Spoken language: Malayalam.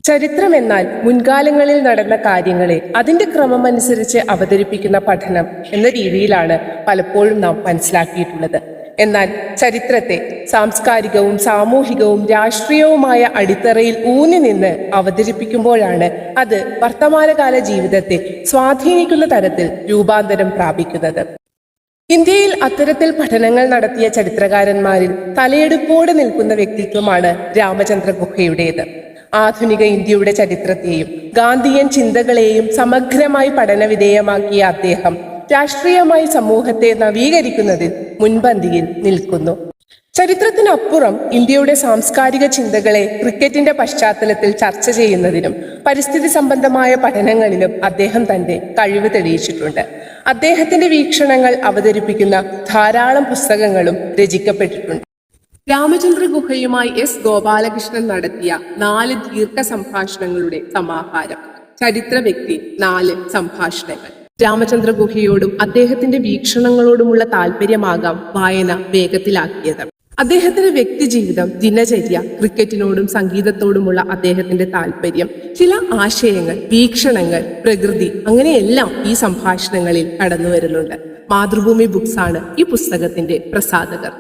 ചരിത്രമെന്നാൽ മുൻകാലങ്ങളിൽ നടന്ന കാര്യങ്ങളെ അതിന്റെ ക്രമമനുസരിച്ച് അവതരിപ്പിക്കുന്ന പഠനം എന്ന രീതിയിലാണ് പലപ്പോഴും നാം മനസ്സിലാക്കിയിട്ടുള്ളത്. എന്നാൽ ചരിത്രത്തെ സാംസ്കാരികവും സാമൂഹികവും രാഷ്ട്രീയവുമായ അടിത്തറയിൽ ഊന്നി നിന്ന് അവതരിപ്പിക്കുമ്പോഴാണ് അത് വർത്തമാനകാല ജീവിതത്തെ സ്വാധീനിക്കുന്ന തരത്തിൽ രൂപാന്തരം പ്രാപിക്കുന്നത്. ഇന്ത്യയിൽ അത്തരത്തിൽ പഠനങ്ങൾ നടത്തിയ ചരിത്രകാരന്മാരിൽ തലയെടുപ്പോടെ നിൽക്കുന്ന വ്യക്തിത്വമാണ് രാമചന്ദ്ര ഗുഹയുടേത്. ആധുനിക ഇന്ത്യയുടെ ചരിത്രത്തെയും ഗാന്ധിയൻ ചിന്തകളെയും സമഗ്രമായി പഠനവിധേയമാക്കിയ അദ്ദേഹം രാഷ്ട്രീയമായി സമൂഹത്തെ നവീകരിക്കുന്നതിൽ മുൻപന്തിയിൽ നിൽക്കുന്നു. ചരിത്രത്തിനപ്പുറം ഇന്ത്യയുടെ സാംസ്കാരിക ചിന്തകളെ ക്രിക്കറ്റിന്റെ പശ്ചാത്തലത്തിൽ ചർച്ച ചെയ്യുന്നതിനും പരിസ്ഥിതി സംബന്ധമായ പഠനങ്ങളിലും അദ്ദേഹം തന്റെ കഴിവ് തെളിയിച്ചിട്ടുണ്ട്. അദ്ദേഹത്തിന്റെ വീക്ഷണങ്ങൾ അവതരിപ്പിക്കുന്ന ധാരാളം പുസ്തകങ്ങളും രചിക്കപ്പെട്ടിട്ടുണ്ട്. രാമചന്ദ്ര ഗുഹയുമായി എസ് ഗോപാലകൃഷ്ണൻ നടത്തിയ 4 ദീർഘ സംഭാഷണങ്ങളുടെ സമാഹാരം ചരിത്ര വ്യക്തി 4 സംഭാഷണങ്ങൾ. രാമചന്ദ്ര ഗുഹയോടും അദ്ദേഹത്തിന്റെ വീക്ഷണങ്ങളോടുമുള്ള താല്പര്യമാകാം വായന വേഗത്തിലാക്കിയത്. അദ്ദേഹത്തിന്റെ വ്യക്തിജീവിതം, ദിനചര്യ, ക്രിക്കറ്റിനോടും സംഗീതത്തോടുമുള്ള അദ്ദേഹത്തിന്റെ താല്പര്യം, ചില ആശയങ്ങൾ, വീക്ഷണങ്ങൾ, പ്രകൃതി, അങ്ങനെയെല്ലാം ഈ സംഭാഷണങ്ങളിൽ കടന്നു വരുന്നുണ്ട്. മാതൃഭൂമി ബുക്സാണ് ഈ പുസ്തകത്തിന്റെ പ്രസാധകർ.